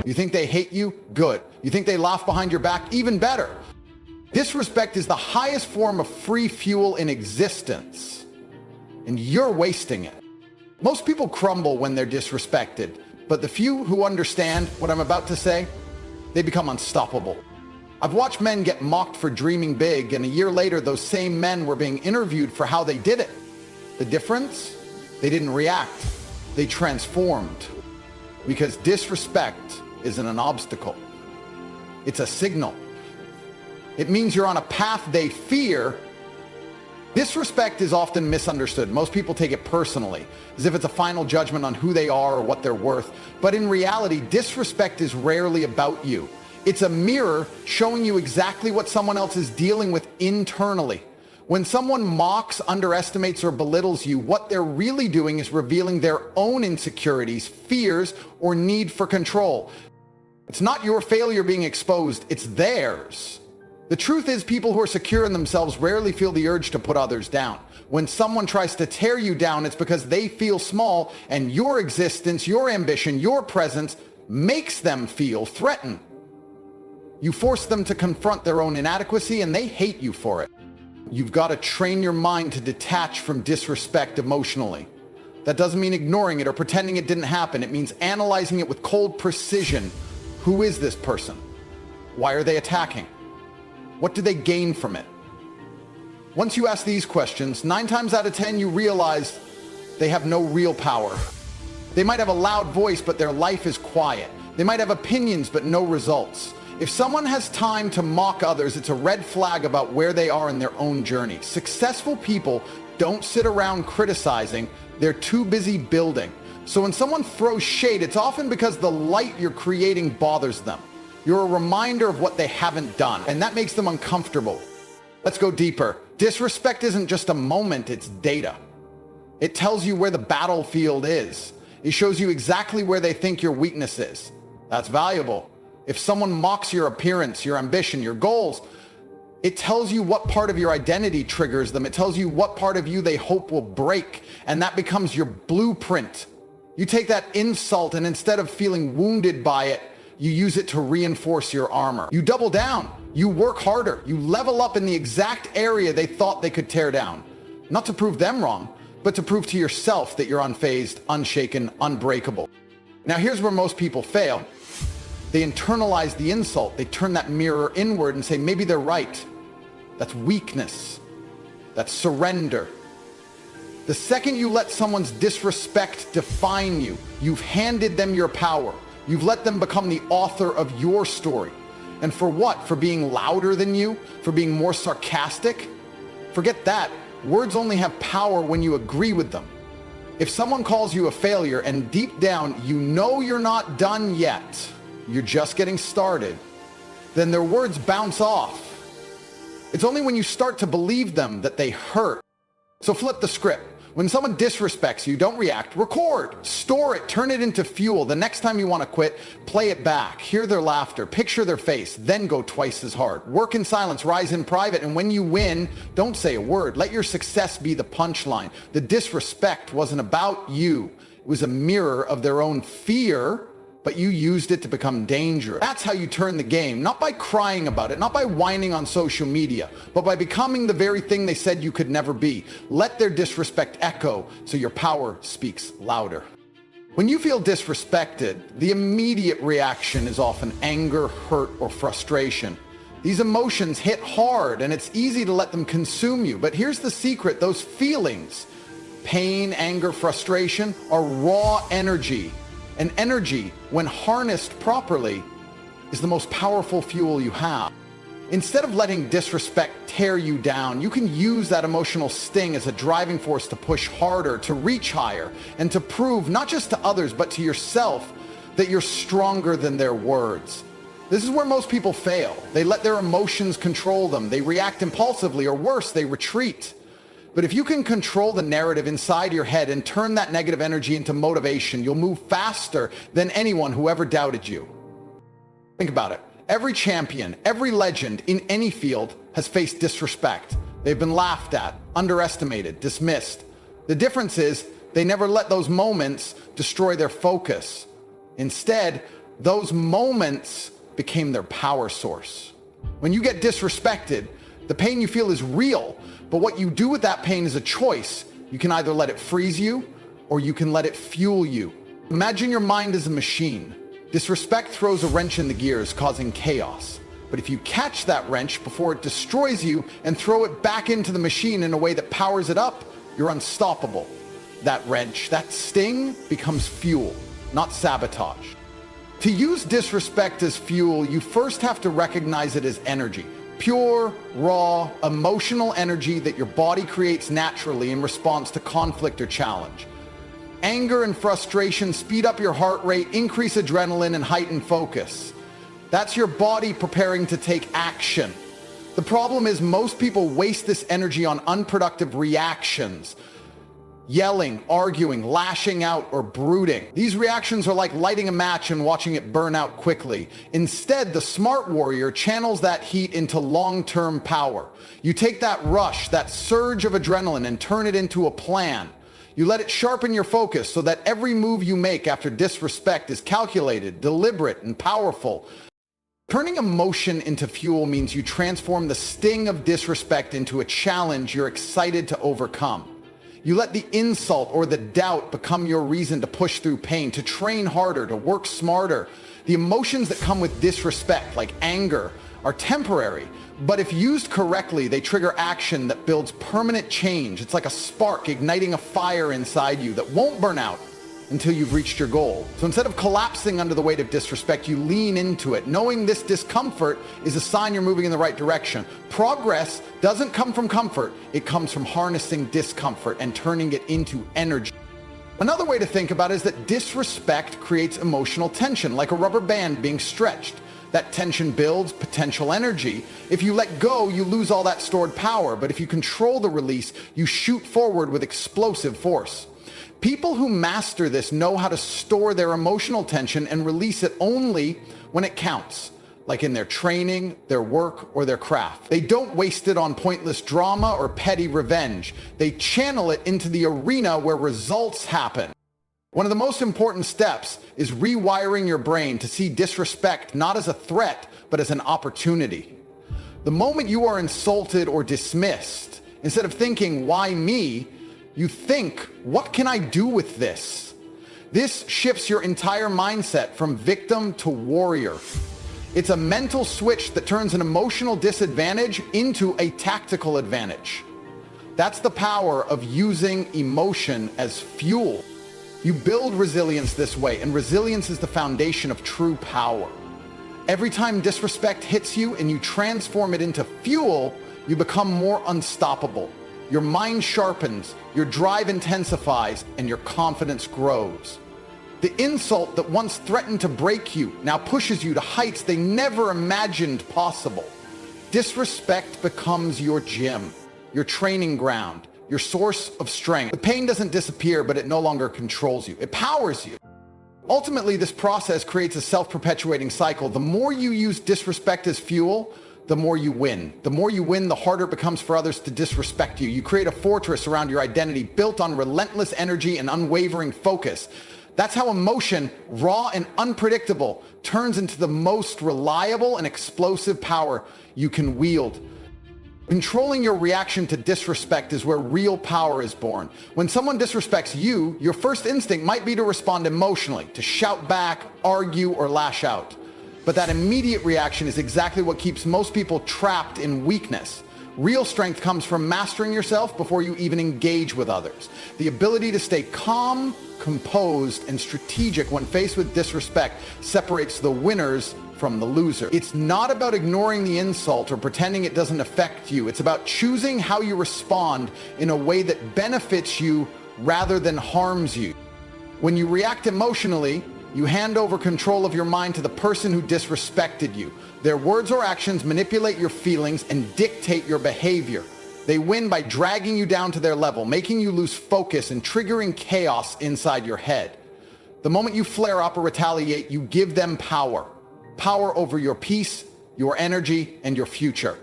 You think they hate you? Good. You think they laugh behind your back? Even better. Disrespect is the highest form of free fuel in existence, and you're wasting it. Most people crumble when they're disrespected, but the few who understand what I'm about to say, they become unstoppable. I've watched men get mocked for dreaming big, and a year later, those same men were being interviewed for how they did it. The difference? They didn't react. They transformed. Because disrespect isn't an obstacle. It's a signal. It means you're on a path they fear. Disrespect is often misunderstood. Most people take it personally, as if it's a final judgment on who they are or what they're worth. But in reality, disrespect is rarely about you. It's a mirror showing you exactly what someone else is dealing with internally. When someone mocks, underestimates, or belittles you, what they're really doing is revealing their own insecurities, fears, or need for control. It's not your failure being exposed, it's theirs. The truth is, people who are secure in themselves rarely feel the urge to put others down. When someone tries to tear you down, it's because they feel small, and your existence, your ambition, your presence makes them feel threatened. You force them to confront their own inadequacy, and they hate you for it. You've got to train your mind to detach from disrespect emotionally. That doesn't mean ignoring it or pretending it didn't happen. It means analyzing it with cold precision. Who is this person? Why are they attacking? What do they gain from it? Once you ask these questions, 9 times out of 10 you realize they have no real power. They might have a loud voice, but their life is quiet. They might have opinions, but no results. If someone has time to mock others, it's a red flag about where they are in their own journey. Successful people don't sit around criticizing, they're too busy building. So when someone throws shade, it's often because the light you're creating bothers them. You're a reminder of what they haven't done, and that makes them uncomfortable. Let's go deeper. Disrespect isn't just a moment, it's data. It tells you where the battlefield is. It shows you exactly where they think your weakness is. That's valuable. If someone mocks your appearance, your ambition, your goals, it tells you what part of your identity triggers them. It tells you what part of you they hope will break, and that becomes your blueprint. You take that insult, and instead of feeling wounded by it, you use it to reinforce your armor. You double down. You work harder. You level up in the exact area they thought they could tear down. Not to prove them wrong, but to prove to yourself that you're unfazed, unshaken, unbreakable. Now here's where most people fail. They internalize the insult. They turn that mirror inward and say, maybe they're right. That's weakness. That's surrender. The second you let someone's disrespect define you, you've handed them your power. You've let them become the author of your story. And for what? For being louder than you? For being more sarcastic? Forget that. Words only have power when you agree with them. If someone calls you a failure and deep down you know you're not done yet, you're just getting started, then their words bounce off. It's only when you start to believe them that they hurt. So flip the script. When someone disrespects you, don't react. Record, store it, turn it into fuel. The next time you want to quit, play it back. Hear their laughter, picture their face, then go twice as hard. Work in silence, rise in private, and when you win, don't say a word. Let your success be the punchline. The disrespect wasn't about you. It was a mirror of their own fear, but you used it to become dangerous. That's how you turn the game, not by crying about it, not by whining on social media, but by becoming the very thing they said you could never be. Let their disrespect echo so your power speaks louder. When you feel disrespected, the immediate reaction is often anger, hurt, or frustration. These emotions hit hard, and it's easy to let them consume you. But here's the secret: those feelings, pain, anger, frustration, are raw energy. And energy, when harnessed properly, is the most powerful fuel you have. Instead of letting disrespect tear you down, you can use that emotional sting as a driving force to push harder, to reach higher, and to prove, not just to others, but to yourself, that you're stronger than their words. This is where most people fail. They let their emotions control them. They react impulsively, or worse, they retreat. But if you can control the narrative inside your head and turn that negative energy into motivation, you'll move faster than anyone who ever doubted you. Think about it. Every champion, every legend in any field has faced disrespect. They've been laughed at, underestimated, dismissed. The difference is they never let those moments destroy their focus. Instead, Those moments became their power source. When you get disrespected, the pain you feel is real, but what you do with that pain is a choice. You can either let it freeze you, or you can let it fuel you. Imagine your mind as a machine. Disrespect throws a wrench in the gears, causing chaos. But if you catch that wrench before it destroys you and throw it back into the machine in a way that powers it up, you're unstoppable. That wrench, that sting, becomes fuel, not sabotage. To use disrespect as fuel, you first have to recognize it as energy. Pure, raw, emotional energy that your body creates naturally in response to conflict or challenge. Anger and frustration speed up your heart rate, increase adrenaline, and heighten focus. That's your body preparing to take action. The problem is most people waste this energy on unproductive reactions. Yelling, arguing, lashing out, or brooding. These reactions are like lighting a match and watching it burn out quickly. Instead, the smart warrior channels that heat into long-term power. You take that rush, that surge of adrenaline, and turn it into a plan. You let it sharpen your focus so that every move you make after disrespect is calculated, deliberate, and powerful. Turning emotion into fuel means you transform the sting of disrespect into a challenge you're excited to overcome. You let the insult or the doubt become your reason to push through pain, to train harder, to work smarter. The emotions that come with disrespect, like anger, are temporary, but if used correctly, they trigger action that builds permanent change. It's like a spark igniting a fire inside you that won't burn out until you've reached your goal. So instead of collapsing under the weight of disrespect, you lean into it, knowing this discomfort is a sign you're moving in the right direction. Progress doesn't come from comfort, it comes from harnessing discomfort and turning it into energy. Another way to think about it is that disrespect creates emotional tension, like a rubber band being stretched. That tension builds potential energy. If you let go, you lose all that stored power, but if you control the release, you shoot forward with explosive force. People who master this know how to store their emotional tension and release it only when it counts, like in their training, their work, or their craft. They don't waste it on pointless drama or petty revenge. They channel it into the arena where results happen. One of the most important steps is rewiring your brain to see disrespect not as a threat, but as an opportunity. The moment you are insulted or dismissed, instead of thinking, "Why me?" you think, "What can I do with this?" This shifts your entire mindset from victim to warrior. It's a mental switch that turns an emotional disadvantage into a tactical advantage. That's the power of using emotion as fuel. You build resilience this way, and resilience is the foundation of true power. Every time disrespect hits you and you transform it into fuel, you become more unstoppable. Your mind sharpens, your drive intensifies, and your confidence grows. The insult that once threatened to break you now pushes you to heights they never imagined possible. Disrespect becomes your gym, your training ground, your source of strength. The pain doesn't disappear, but it no longer controls you. It powers you. Ultimately, this process creates a self-perpetuating cycle. The more you use disrespect as fuel, the more you win. The more you win, the harder it becomes for others to disrespect you. You create a fortress around your identity built on relentless energy and unwavering focus. That's how emotion, raw and unpredictable, turns into the most reliable and explosive power you can wield. Controlling your reaction to disrespect is where real power is born. When someone disrespects you, your first instinct might be to respond emotionally, to shout back, argue, or lash out. But that immediate reaction is exactly what keeps most people trapped in weakness. Real strength comes from mastering yourself before you even engage with others. The ability to stay calm, composed, and strategic when faced with disrespect separates the winners from the loser. It's not about ignoring the insult or pretending it doesn't affect you. It's about choosing how you respond in a way that benefits you rather than harms you. When you react emotionally, you hand over control of your mind to the person who disrespected you. Their words or actions manipulate your feelings and dictate your behavior. They win by dragging you down to their level, making you lose focus and triggering chaos inside your head. The moment you flare up or retaliate, you give them power. Power over your peace, your energy, and your future.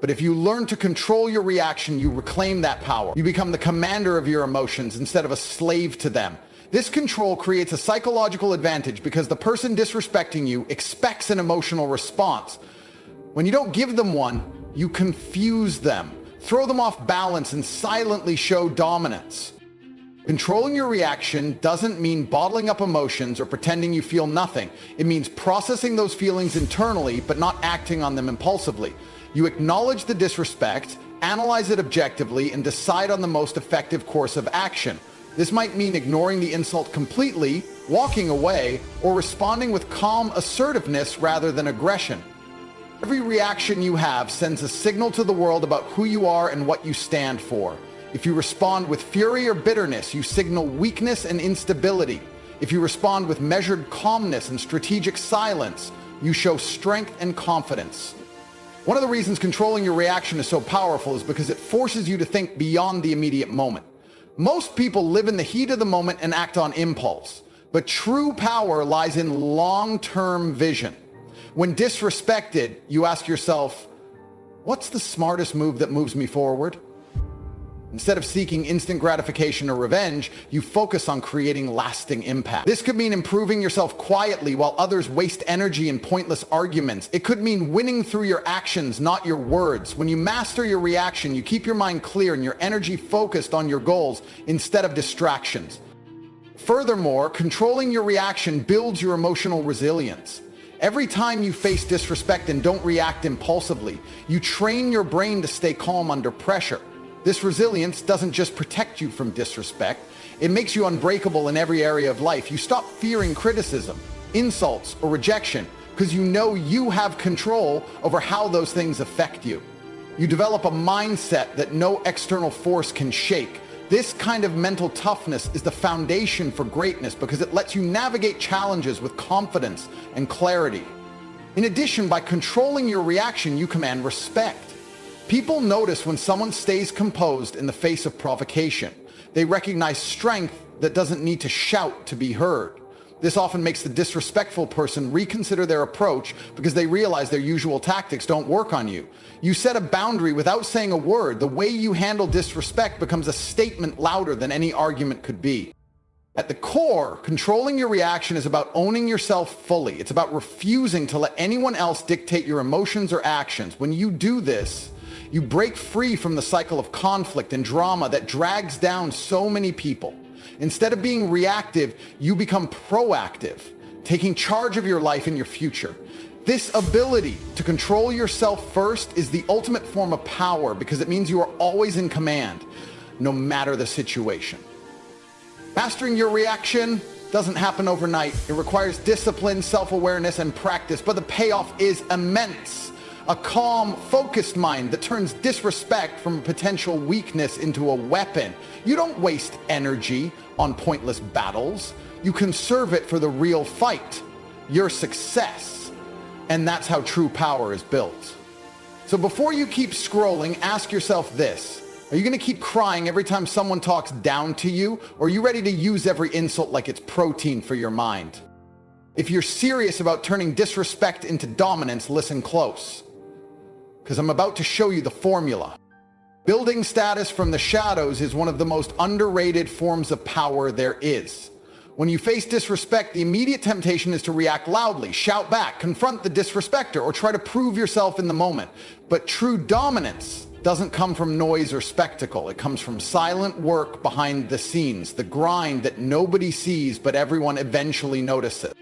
But if you learn to control your reaction, you reclaim that power. You become the commander of your emotions instead of a slave to them. This control creates a psychological advantage because the person disrespecting you expects an emotional response. When you don't give them one, you confuse them, throw them off balance, and silently show dominance. Controlling your reaction doesn't mean bottling up emotions or pretending you feel nothing. It means processing those feelings internally, but not acting on them impulsively. You acknowledge the disrespect, analyze it objectively, and decide on the most effective course of action. This might mean ignoring the insult completely, walking away, or responding with calm assertiveness rather than aggression. Every reaction you have sends a signal to the world about who you are and what you stand for. If you respond with fury or bitterness, you signal weakness and instability. If you respond with measured calmness and strategic silence, you show strength and confidence. One of the reasons controlling your reaction is so powerful is because it forces you to think beyond the immediate moment. Most people live in the heat of the moment and act on impulse, but true power lies in long-term vision. When disrespected, you ask yourself, what's the smartest move that moves me forward? Instead of seeking instant gratification or revenge, you focus on creating lasting impact. This could mean improving yourself quietly while others waste energy in pointless arguments. It could mean winning through your actions, not your words. When you master your reaction, you keep your mind clear and your energy focused on your goals instead of distractions. Furthermore, controlling your reaction builds your emotional resilience. Every time you face disrespect and don't react impulsively, you train your brain to stay calm under pressure. This resilience doesn't just protect you from disrespect, it makes you unbreakable in every area of life. You stop fearing criticism, insults, or rejection because you know you have control over how those things affect you. You develop a mindset that no external force can shake. This kind of mental toughness is the foundation for greatness because it lets you navigate challenges with confidence and clarity. In addition, by controlling your reaction, you command respect. People notice when someone stays composed in the face of provocation. They recognize strength that doesn't need to shout to be heard. This often makes the disrespectful person reconsider their approach because they realize their usual tactics don't work on you. You set a boundary without saying a word. The way you handle disrespect becomes a statement louder than any argument could be. At the core, controlling your reaction is about owning yourself fully. It's about refusing to let anyone else dictate your emotions or actions. When you do this, you break free from the cycle of conflict and drama that drags down so many people. Instead of being reactive, you become proactive, taking charge of your life and your future. This ability to control yourself first is the ultimate form of power because it means you are always in command, no matter the situation. Mastering your reaction doesn't happen overnight. It requires discipline, self-awareness, and practice, but the payoff is immense. A calm, focused mind that turns disrespect from potential weakness into a weapon. You don't waste energy on pointless battles. You conserve it for the real fight, your success. And that's how true power is built. So before you keep scrolling, ask yourself this. Are you going to keep crying every time someone talks down to you? Or are you ready to use every insult like it's protein for your mind? If you're serious about turning disrespect into dominance, listen close. Because I'm about to show you the formula. Building status from the shadows is one of the most underrated forms of power there is. When you face disrespect, the immediate temptation is to react loudly, shout back, confront the disrespecter, or try to prove yourself in the moment. But true dominance doesn't come from noise or spectacle. It comes from silent work behind the scenes, the grind that nobody sees but everyone eventually notices.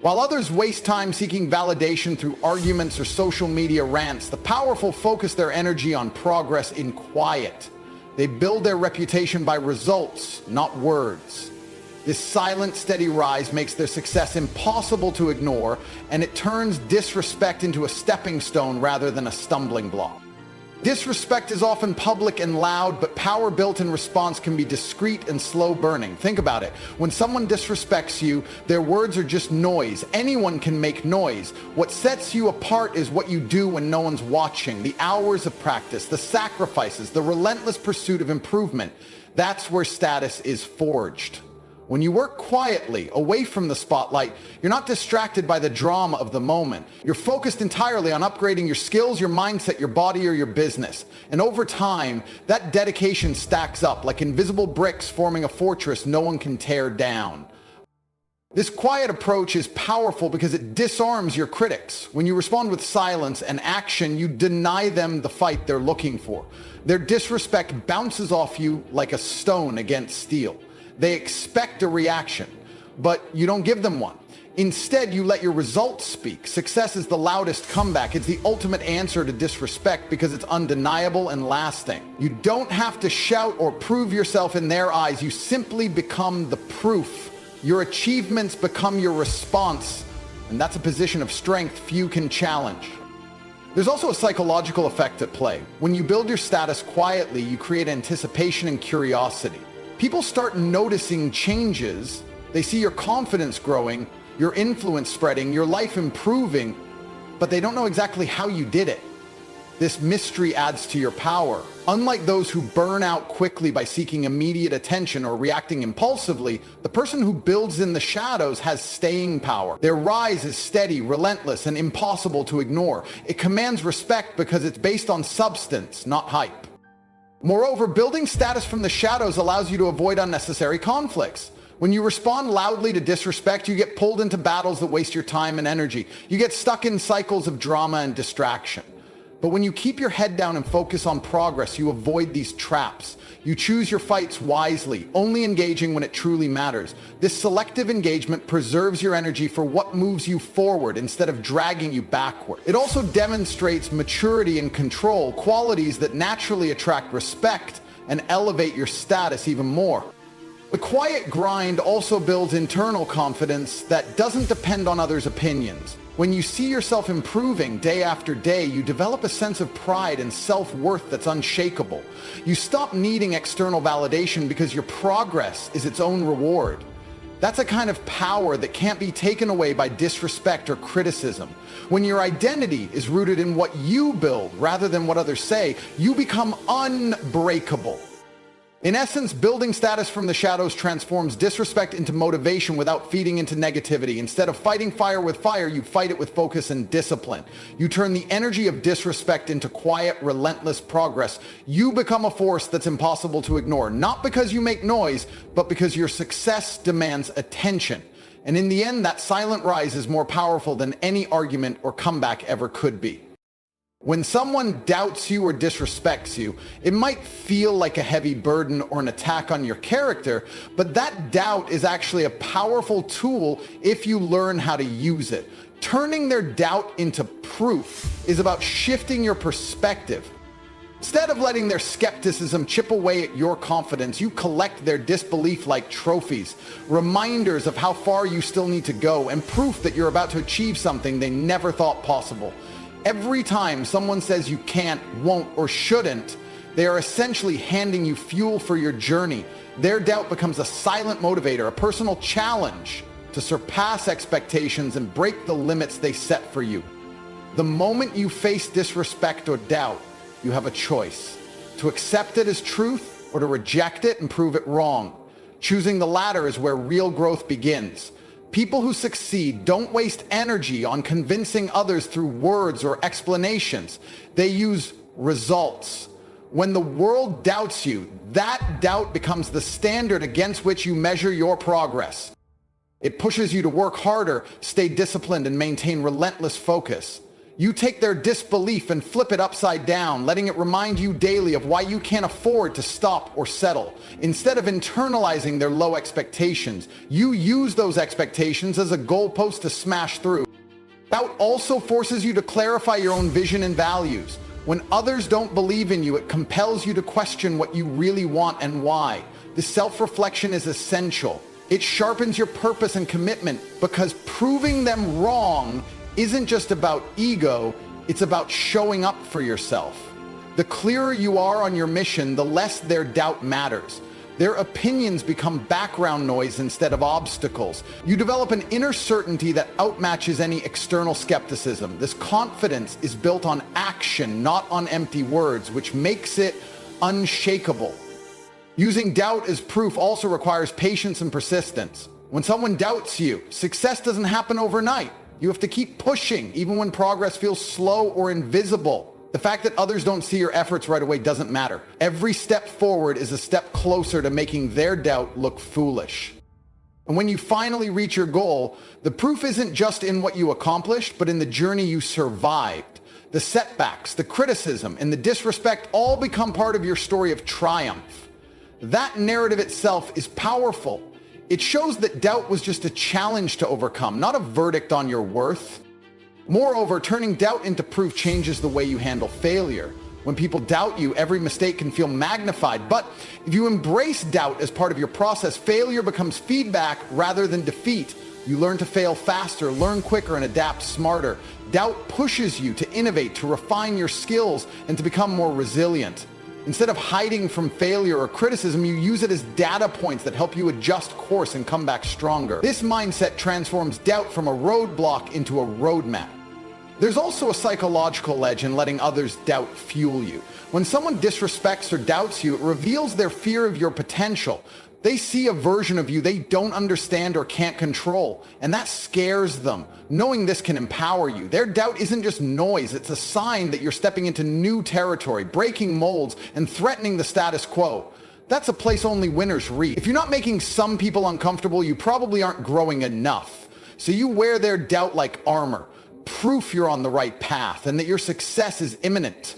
While others waste time seeking validation through arguments or social media rants, the powerful focus their energy on progress in quiet. They build their reputation by results, not words. This silent, steady rise makes their success impossible to ignore, and it turns disrespect into a stepping stone rather than a stumbling block. Disrespect is often public and loud, but power built in response can be discreet and slow burning. Think about it. When someone disrespects you, their words are just noise. Anyone can make noise. What sets you apart is what you do when no one's watching, the hours of practice, the sacrifices, the relentless pursuit of improvement. That's where status is forged. When you work quietly, away from the spotlight, you're not distracted by the drama of the moment. You're focused entirely on upgrading your skills, your mindset, your body, or your business. And over time, that dedication stacks up like invisible bricks forming a fortress no one can tear down. This quiet approach is powerful because it disarms your critics. When you respond with silence and action, you deny them the fight they're looking for. Their disrespect bounces off you like a stone against steel. They expect a reaction, but you don't give them one. Instead, you let your results speak. Success is the loudest comeback. It's the ultimate answer to disrespect because it's undeniable and lasting. You don't have to shout or prove yourself in their eyes. You simply become the proof. Your achievements become your response, and that's a position of strength few can challenge. There's also a psychological effect at play. When you build your status quietly, you create anticipation and curiosity. People start noticing changes. They see your confidence growing, your influence spreading, your life improving, but they don't know exactly how you did it. This mystery adds to your power. Unlike those who burn out quickly by seeking immediate attention or reacting impulsively, the person who builds in the shadows has staying power. Their rise is steady, relentless, and impossible to ignore. It commands respect because it's based on substance, not hype. Moreover, building status from the shadows allows you to avoid unnecessary conflicts. When you respond loudly to disrespect, you get pulled into battles that waste your time and energy. You get stuck in cycles of drama and distraction. But when you keep your head down and focus on progress, you avoid these traps. You choose your fights wisely, only engaging when it truly matters. This selective engagement preserves your energy for what moves you forward instead of dragging you backward. It also demonstrates maturity and control, qualities that naturally attract respect and elevate your status even more. The quiet grind also builds internal confidence that doesn't depend on others' opinions. When you see yourself improving day after day, you develop a sense of pride and self-worth that's unshakable. You stop needing external validation because your progress is its own reward. That's a kind of power that can't be taken away by disrespect or criticism. When your identity is rooted in what you build rather than what others say, you become unbreakable. In essence, building status from the shadows transforms disrespect into motivation without feeding into negativity. Instead of fighting fire with fire, you fight it with focus and discipline. You turn the energy of disrespect into quiet, relentless progress. You become a force that's impossible to ignore, not because you make noise, but because your success demands attention. And in the end, that silent rise is more powerful than any argument or comeback ever could be. When someone doubts you or disrespects you, it might feel like a heavy burden or an attack on your character, but that doubt is actually a powerful tool if you learn how to use it. Turning their doubt into proof is about shifting your perspective. Instead of letting their skepticism chip away at your confidence, you collect their disbelief like trophies, reminders of how far you still need to go, and proof that you're about to achieve something they never thought possible. Every time someone says you can't, won't, or shouldn't, they are essentially handing you fuel for your journey. Their doubt becomes a silent motivator, a personal challenge to surpass expectations and break the limits they set for you. The moment you face disrespect or doubt, you have a choice: to accept it as truth or to reject it and prove it wrong. Choosing the latter is where real growth begins. People who succeed don't waste energy on convincing others through words or explanations. They use results. When the world doubts you, that doubt becomes the standard against which you measure your progress. It pushes you to work harder, stay disciplined, and maintain relentless focus. You take their disbelief and flip it upside down, letting it remind you daily of why you can't afford to stop or settle. Instead of internalizing their low expectations, you use those expectations as a goalpost to smash through. Doubt also forces you to clarify your own vision and values. When others don't believe in you, it compels you to question what you really want and why. This self-reflection is essential. It sharpens your purpose and commitment because proving them wrong isn't just about ego, it's about showing up for yourself. The clearer you are on your mission, the less their doubt matters. Their opinions become background noise instead of obstacles. You develop an inner certainty that outmatches any external skepticism. This confidence is built on action, not on empty words, which makes it unshakable. Using doubt as proof also requires patience and persistence. When someone doubts you, success doesn't happen overnight. You have to keep pushing, even when progress feels slow or invisible. The fact that others don't see your efforts right away doesn't matter. Every step forward is a step closer to making their doubt look foolish. And when you finally reach your goal, the proof isn't just in what you accomplished, but in the journey you survived. The setbacks, the criticism, and the disrespect all become part of your story of triumph. That narrative itself is powerful. It shows that doubt was just a challenge to overcome, not a verdict on your worth. Moreover, turning doubt into proof changes the way you handle failure. When people doubt you, every mistake can feel magnified. But if you embrace doubt as part of your process, failure becomes feedback rather than defeat. You learn to fail faster, learn quicker, and adapt smarter. Doubt pushes you to innovate, to refine your skills, and to become more resilient. Instead of hiding from failure or criticism, you use it as data points that help you adjust course and come back stronger. This mindset transforms doubt from a roadblock into a roadmap. There's also a psychological edge in letting others' doubt fuel you. When someone disrespects or doubts you, it reveals their fear of your potential. They see a version of you they don't understand or can't control, and that scares them. Knowing this can empower you. Their doubt isn't just noise, it's a sign that you're stepping into new territory, breaking molds, and threatening the status quo. That's a place only winners reach. If you're not making some people uncomfortable, you probably aren't growing enough. So you wear their doubt like armor, proof you're on the right path and that your success is imminent.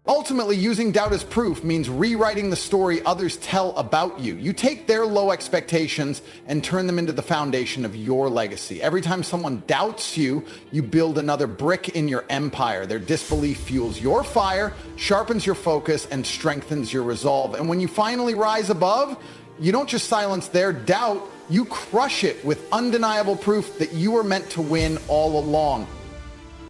Ultimately, using doubt as proof means rewriting the story others tell about you. You take their low expectations and turn them into the foundation of your legacy. Every time someone doubts you, you build another brick in your empire. Their disbelief fuels your fire, sharpens your focus, and strengthens your resolve. And when you finally rise above, you don't just silence their doubt, you crush it with undeniable proof that you were meant to win all along.